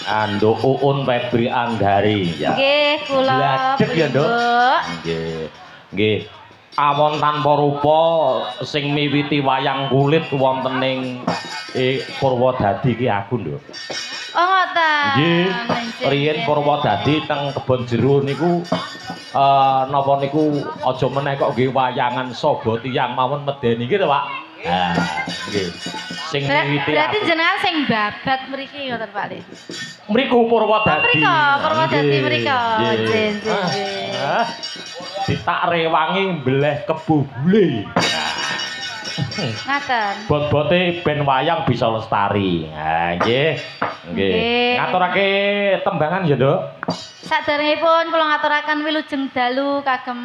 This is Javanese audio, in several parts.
Ando Uun Febri Anggari ya. Nggih, kula. Bladeg ya, Nduk. Nggih. Nggih. Awon tanpa rupa sing miwiti wayang kulit wonten ing Purwodadi ki aku, Nduk. Oh, ngoten. Nggih. Riyen Purwodadi teng Kebon Jero niku napa niku aja meneh kok nggih wayangan Saba tiyang mawon medeni iki to, Pak. Nah, nggih. Sing miwiti berarti aku. jenengan sing babat mriki ngoten Pak Le. Mriku Purwodadi. Mriko, Purwodadi mriko. Nggih, nggih. Ditak rewangi mbleh kebo bule. Ngaten. Bot-bote ben wayang bisa lestari. Ha, nggih. Nggih. Ngaturake tembangan ya, Nduk. Saderengipun kula ngaturaken wilujeng dalu kagem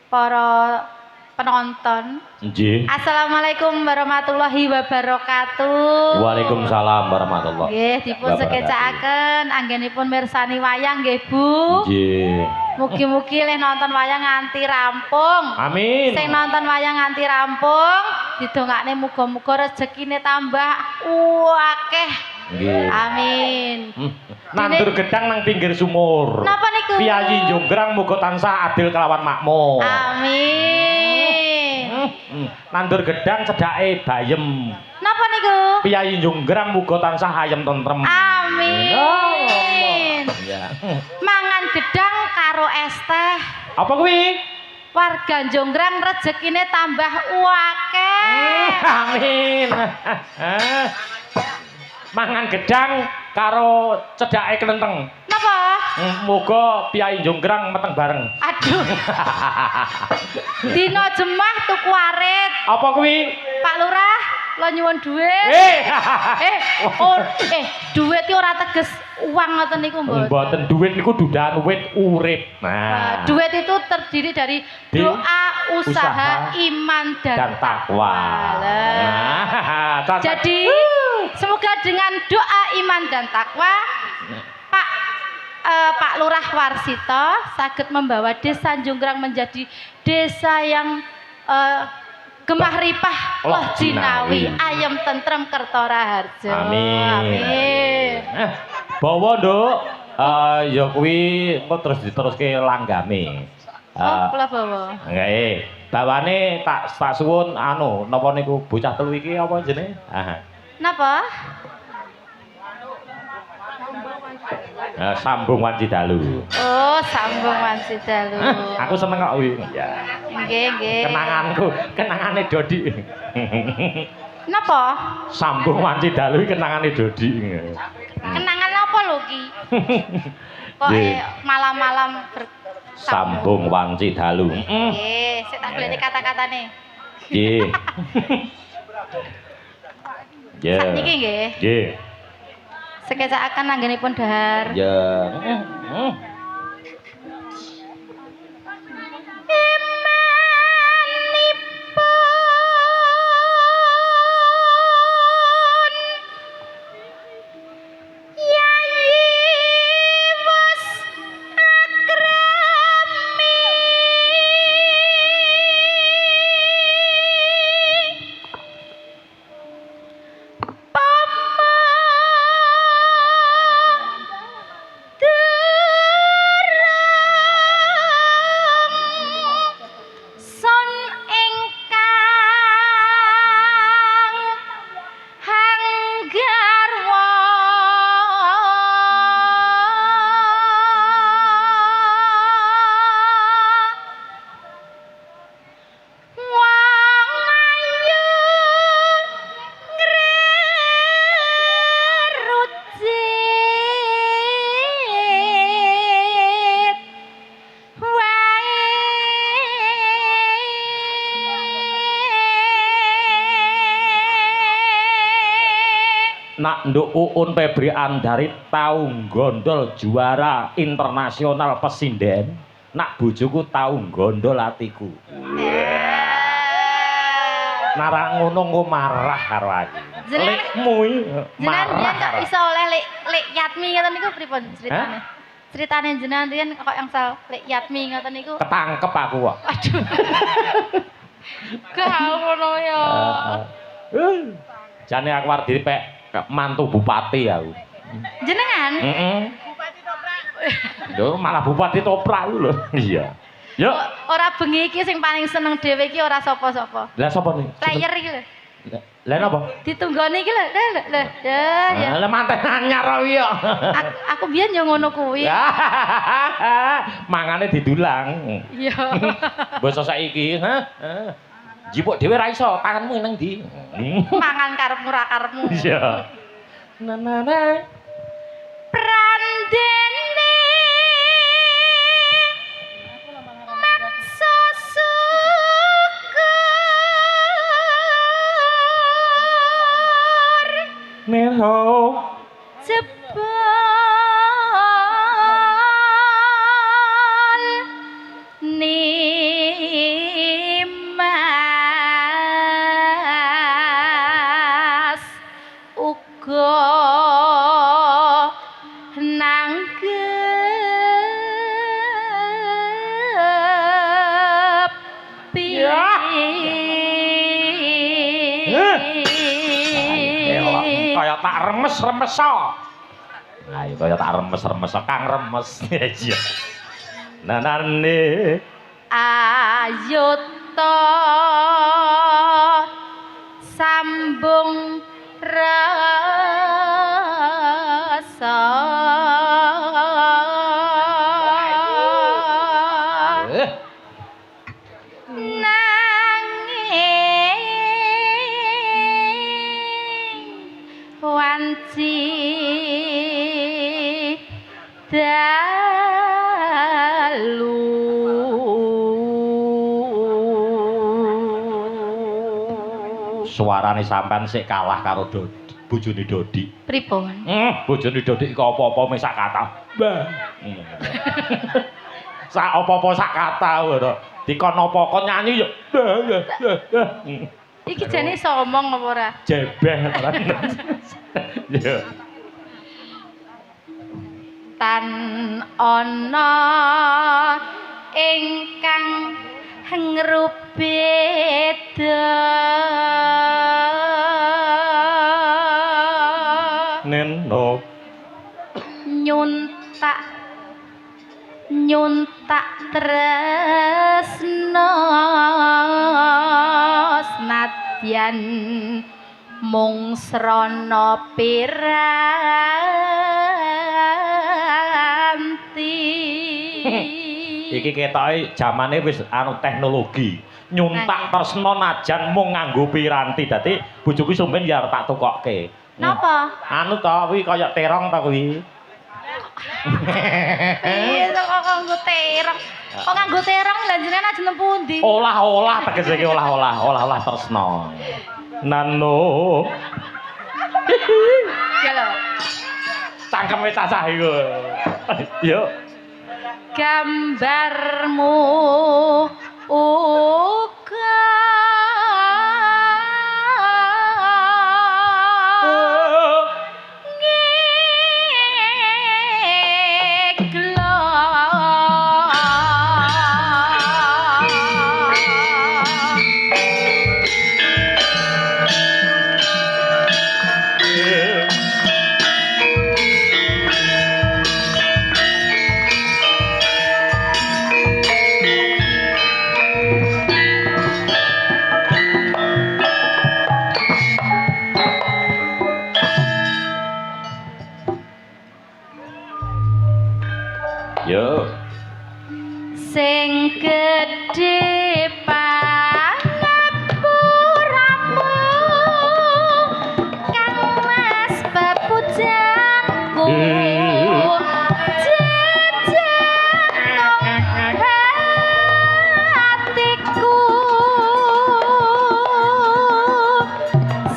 para penonton. Nggih. Assalamualaikum warahmatullahi wabarakatuh. Waalaikumsalam warahmatullahi. Nggih, dipun sekecakaken anggenipun mirsani wayang nggih, Bu. Nggih. Mugi-mugi leh nonton wayang nganti rampung. Amin. Sing nonton wayang nganti rampung, didongakne muga-muga rezekine tambah akeh. Nggih. Amin. Nandur gedang nang pinggir sumur. Napa niku? Piyayi Jonggrang muga tansah adil kelawan makmur. Amin. Nandur gedang cedhake bayem. Napa niku? Piyayi Jonggrang muga tansah ayem tentrem. Amin. Ya. Mangan gedang karo es teh. Apa kuwi? Warga Jonggrang rezekine tambah akeh. Amin. Mangan gedang karo cedhake klenteng. Napa? Muga Piyayi Jonggrang meteng bareng. Aduh. Dina Jemah tuku arit. Apa kuwi? Pak Lurah, lo nyuwun dhuwit. Dhuwit iki ora teges uang ngoten niku mboten. Mboten duit niku dudahan wit urip. Nah, duit itu terdiri dari doa, usaha, iman dan takwa. Nah, jadi semoga dengan doa, iman dan takwa Pak Lurah Warsito saged membawa desa Jonggrang menjadi desa yang gemah ripah loh jinawi ayam tentrem kertora harjo. Amin. Bawa, Nduk. Ya kuwi engko terus diteruske langgame. Kula bawa. Nggih. Bawane tak suwun anu napa niku bocah telu iki apa jenenge? Napa? Sambung Wanci Dalu. Oh, Sambung Wanci Dalu. Aku seneng kok kuwi. Ya. Nggih, nggih. Kenanganku, kenangane Dodi. Napa? Sambung Wanci Dalu kenangane Dodi. Kenangan apa lho ki? Kok malam-malam Sambung Wanci Dalu. Nggih, sik tak goleki kata-katane. Nggih. Ya. Sakniki nggih. Nggih. Sekecakaken anggenipun dahar. Ya. Nak Nduk Uun Febri Anggari tau gondol juara internasional pesinden. Nak bojoku tau gondol atiku. Nara ngono engko marah karo aku. Lekmu marah karo. Iso oleh lek Yatmi ngoten niku pripun ceritane? Ceritane jenengan riyen kok yang lek Yatmi ngoten niku. Ketangkep aku kok. Aduh. Gak ngono ya. Jane aku arep dipek mantu bupati aku. Jenengan? Heeh. Bupati Toprak. Lho, malah bupati Toprak lho. Iya. Yo. Ora bengi iki sing paling seneng dhewe iki ora sapa-sapa. Lah sapa nih? Player iki lho. Lah napa? Ditunggoni iki lho. Lho. Ya. Lah manten anyar kuwi yo. Aku biyen yo ngono kuwi. Mangane didulang. Iya. Basa saiki, ha? Jipuk dhewe ra iso, tanganmu nang ndi? Mangan karepmu ra karepmu. Iya. Nanana. Prandene maksa syukur Neho. jebol nimas uga nanggepi Kaya tak remes-remeso. Ayo kaya tak remes-remeso kang remes. Iya. Nanane ayo to sambung rasa nanging wanci dalu suarane sampean sik kalah karo bojone Dodi. pripun? Bojone Dodi iku apa-apa meh sak kata. Mbah. Sak apa-apa sak kata ngono. Dikon apa kon nyanyi yo. Iki jane somong apa ora? Jebeh ora. Yo. Tan ana ingkang ngrubeda Neno nyuntak tresno senadyan mung srana piranti. iki ketoke jamane wis anu teknologi. Nyuntak tresno najan mung nganggo piranti. Dadi bojoku sampeyan ya arep tak tukokke. Napa? Anu to kuwi kaya terong to kuwi. Piye kok nganggo terong? Kok nganggo terong lha jenengan ajeng nang pundi? Olah-olah tegese iki olah-olah tresno. Nano. Ya lho. Cangkeme cacah iku. Yo. Gambarmu uga Yo. sing gedhe pangapuramu kang mas bepujangku jejak hatiku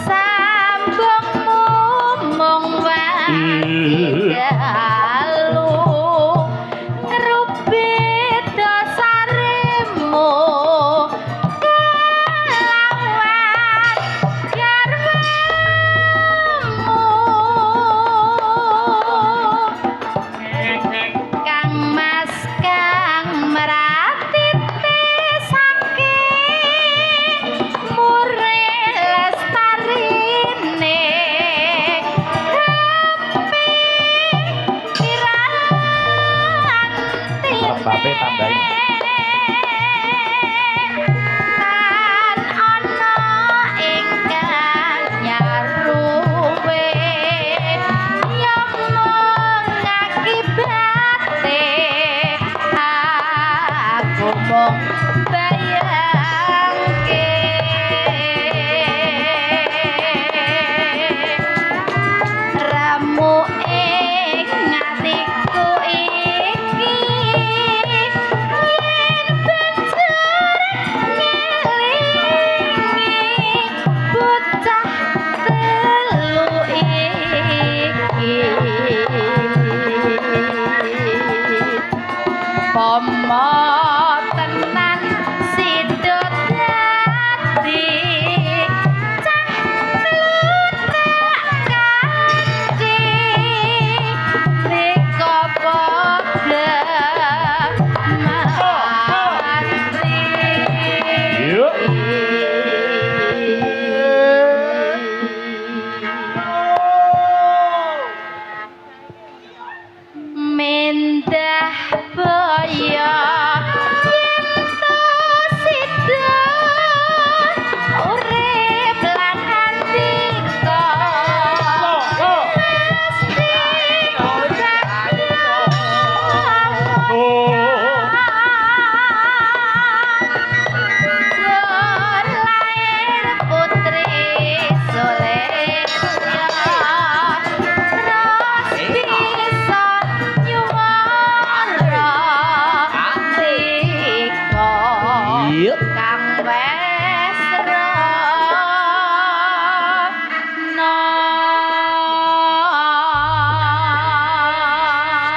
sambungmu mung wae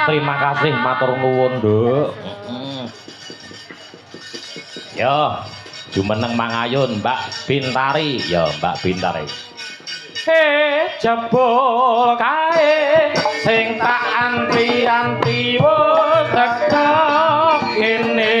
terima kasih matur nuwun, Nduk. Yo, jumeneng mangayun Mbak Bintari. Yo, Mbak Bintari. Jebul kae sing tak anti-anti wis teka kene.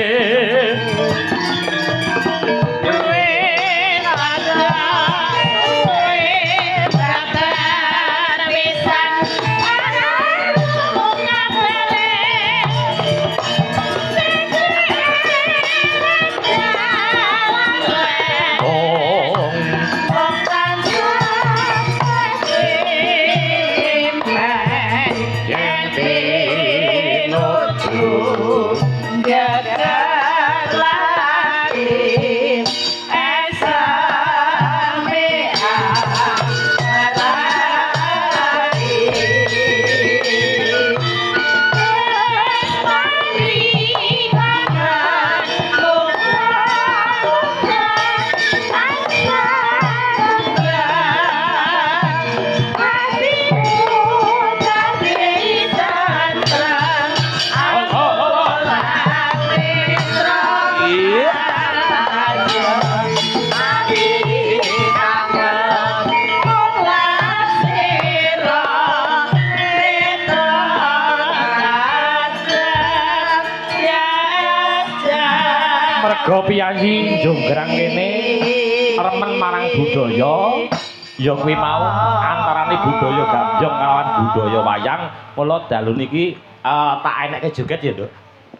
Mergo piyayi Jonggrang kene remen marang budaya ya kuwi mau antarane budaya Gambyong kalawan budaya wayang mula dalu niki tak enekke joget ya, Nduk.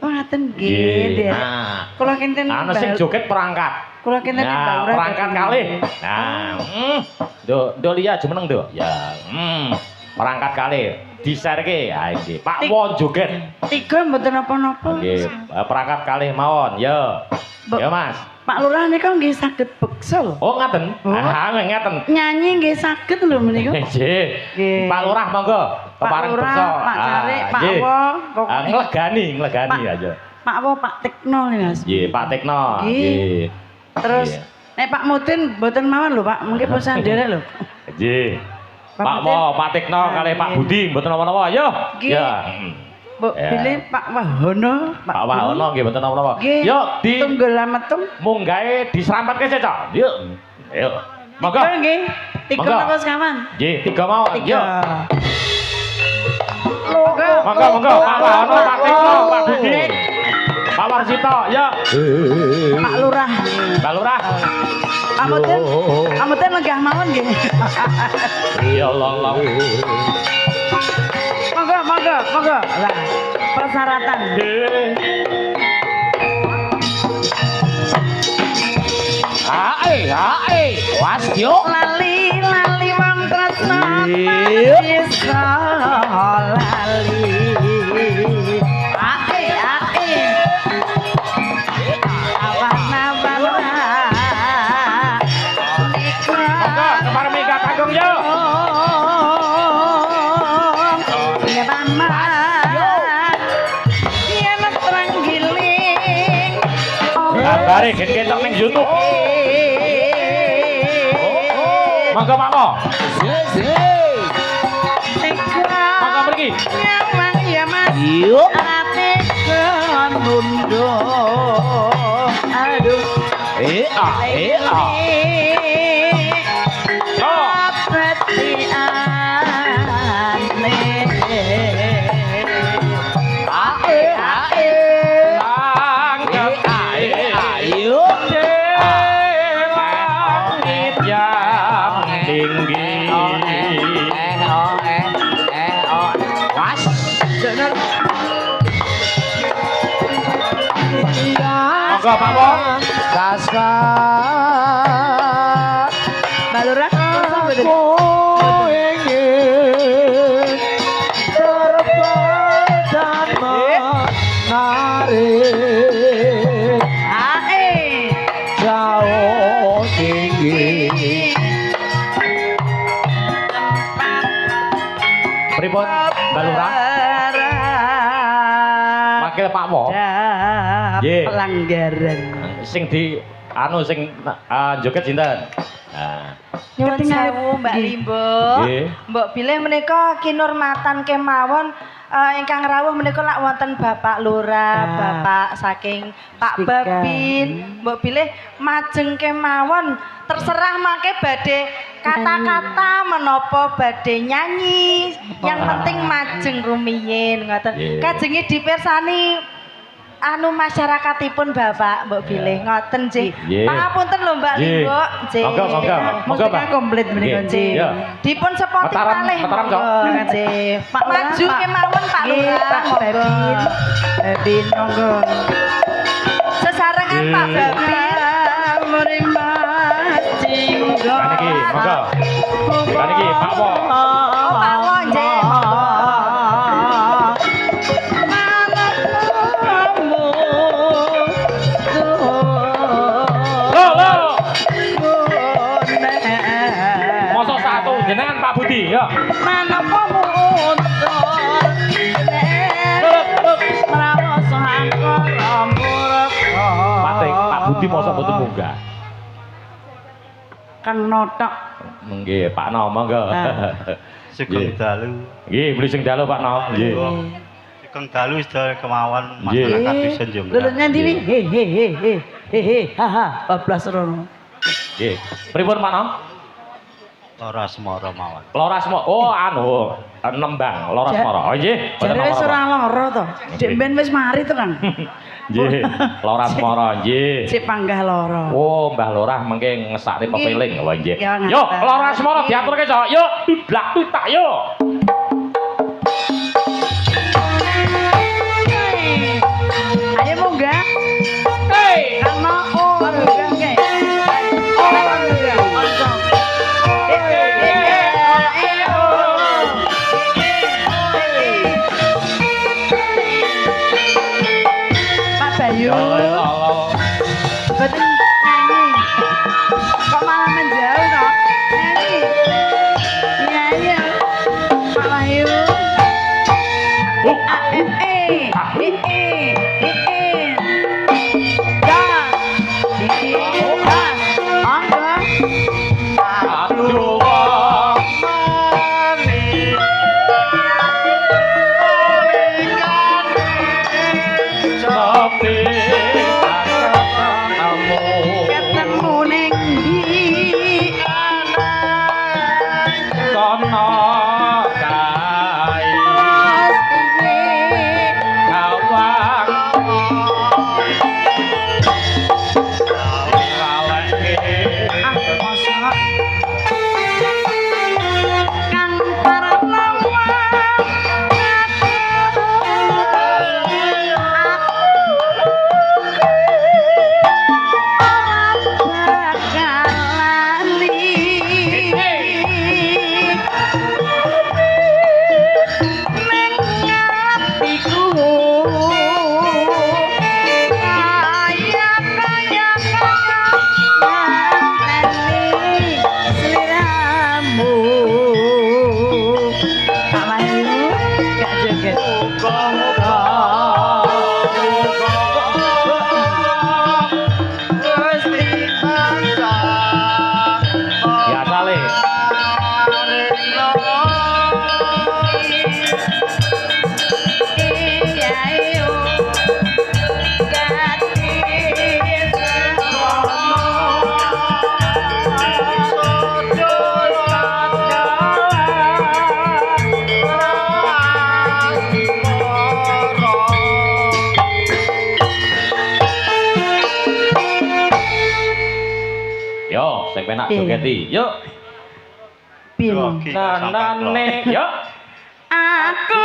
Oh ngaten nggih. Nah, kula kinten ana sing joget perangkat. Kula kinten nah, perangkat kalih. Nah, Nduk liya jumeneng, Nduk. Ya, perangkat kalih diserke. Ha iki. Pak Won joget. Tiga mboten napa-napa. Nggih, perangkat kalih mawon. Ya. Ya, Mas. Pak Lurah nika nggih saged beksa lho. Oh, ngaten. Ah, ngaten. Nyanyi nggih saged lho menika. Nggih. Pak Lurah monggo. Kepareng beksa. Pak Carik, Pak Wo. Nglegani aja. Pak Wo, Pak Tekno nih, Mas. Nggih, Pak Tekno. Nggih. Terus nek Pak Mudin mboten mawon lho, Pak. Mungkin bosan nderek lho. Nggih. Pak Wo, Pak Tekno kalih Pak Budi mboten napa-napa. Yo. Ya. Mbok pilih Pak Wahono, Pak Wahono nggih mboten napa-napa. Yo, di tunggal metung munggahe diserampatke Cok. Yuk. Ayo. Monggo. Nggih. Tiga napa sekawan? Nggih, tiga mawon. Yo. Monggo. Pak Wahono, Pak Tekno, Pak Budi. Pak Warsito, ya. Pak Lurah. Pak Lurah. Amuten lenggah mawon nggih. Ya Allah. Monggo. Lah, persyaratan. Hae, was yo. Lali wong tresno bisa lali. Gambare gen ketok ning YouTube. Monggo Pak Mo. Monggo mriki. Ya Mas. Yuk. Ate mundur. Aduh. Monggo Pak Mo. Sasa Balura Pripun Balura? Wakil Pak Mo. Nggih. Pelanggaran. Sing di sing joget sinten? Nah. Nyuwun sewu Mbak Limbo. Nggih. Mbok bilih menika kinurmatan kemawon ingkang rawuh menika lak wonten Bapak Lurah, Bapak saking Pak Babin, mbok bilih majeng kemawon. Terserah mangke badhe kata-kata menapa badhe nyanyi. Yang penting majeng rumiyin ngoten. Kajenge dipirsani anu masyarakatipun Bapak mbok bilih ngoten nggih. Pangapunten lho Mbak Linggo nggih. Monggo komplit menika nggih. Dipun sepoti kalih nggih. Pak maju kemawon Pak Lurah, Pak Babin. Babin monggo. Sesarengan Pak Babin. Merimas jinggo. Niki monggo. Niki Pak Wo. Oh Pak Wo nggih. Jenengan Pak Budi ya. Menapa mundur mrawos angkara murka. Pak Budi mosok mboten munggah. Kan notok. Nggih, Pak No monggo. Sugeng dalu. Nggih, beli sing dalu Pak No. Nggih. Sugeng dalu sedaya kemawon masyarakat desa Jonggrang. Lho nyendi he haha bablas rono. Nggih. Pripun Pak No? Lora Semara mawon. Lora Semara. Oh, anu, nembang Lora Semara. Oh nggih. Jare wis ora lara to. Dek ben wis mari to, Kang. Nggih. Lora Semara nggih. Sik panggah lara. Oh, Mbah Lorah mengke ngesakne pepeling. Wah nggih. Ya, Yo, Lora Semara diaturke, Cok. Yo, dublak tutak yo. Ayo munggah. Hei, Karena munggah nggih. Pak Bayu. Betul nyanyi. Kok malah menjauh toh? Nyanyi. Nyanyi. Pak Bayu. penak jogeti. Yuk. Piye? Nandane. Yuk. Aku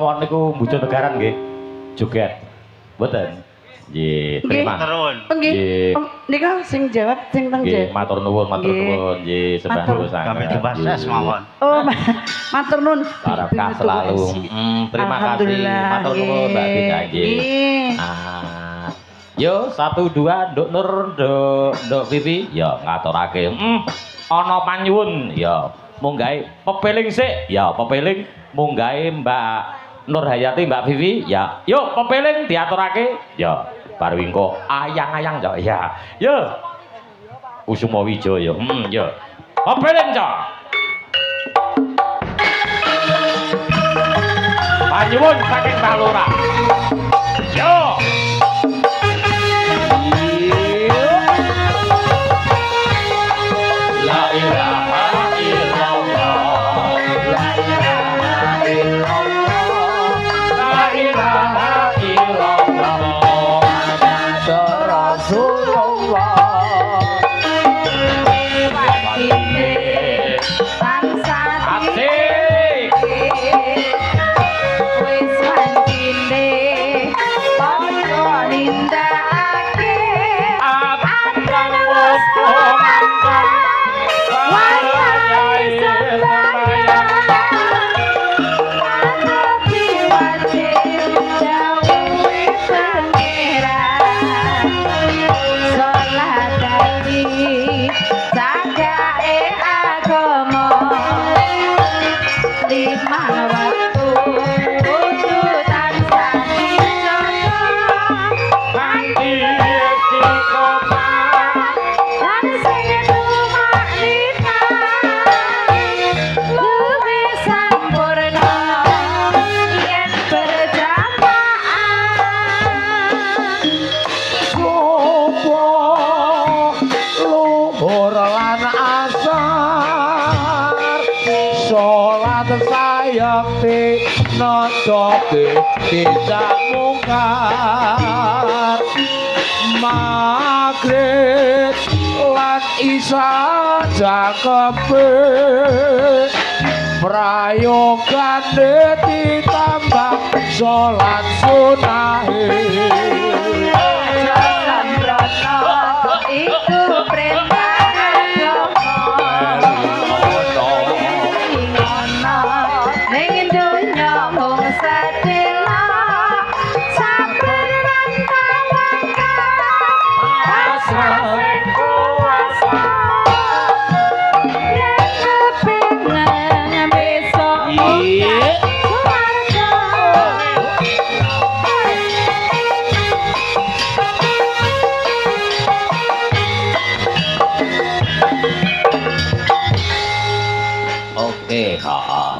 mawon niku Bujo Tegaran nggih. Joget. Mboten. Nggih, terima. Terun. Nggih. Nika sing jawab sing teng Nggih, matur nuwun, matur Nggih. nuwun. Nggih, sembah nuwun sangat. Kami dibahas mawon. Oh, matur nuwun. Barokah selalu. Terima kasih. Alhamdulillah, Matur nuwun Mbak nggih. Dina nggih. Nggih. Ah. Yo 1 2 Nduk Nur, Nduk Vivi, ya ngaturake. Ana panyuwun, ya munggahe pepeling sik, ya pepeling munggahe Mbak Nur Hayati, Mbak Vivi, ya. Yuk pepeling diaturake, ya. Bar wingko ayang-ayang ya. Ya. Yo. Kusuma Wijaya. Ya. Pepeling, Cok. Panyuwun saking Mbak Lurah. Yo. La ilaha illallah. La ilaha illallah. La ilaha illallah. Muhammadur Rasulullah. Asik. Wis wancine padha nindakake Akan wopo wayai sembahyang. Tapi wajib dawuhe pangeran salat dadi sagae agama lima waktu kudu tansah dijaga Kanthi istiqomah. lan sing tumaknina luwih sampurna yen berjamaah Subuh luhur lan asar salat sayekti nodoke tidak mungkar Maghrib lan Isya cakepe prayogane ditambah salat sunahe. Sambrono iku perintah agama ngono ning donya mung sedela sabar lan tawakal pasrah sing kuwasa yen kepengin besok Iya. swarga. Oke, ha.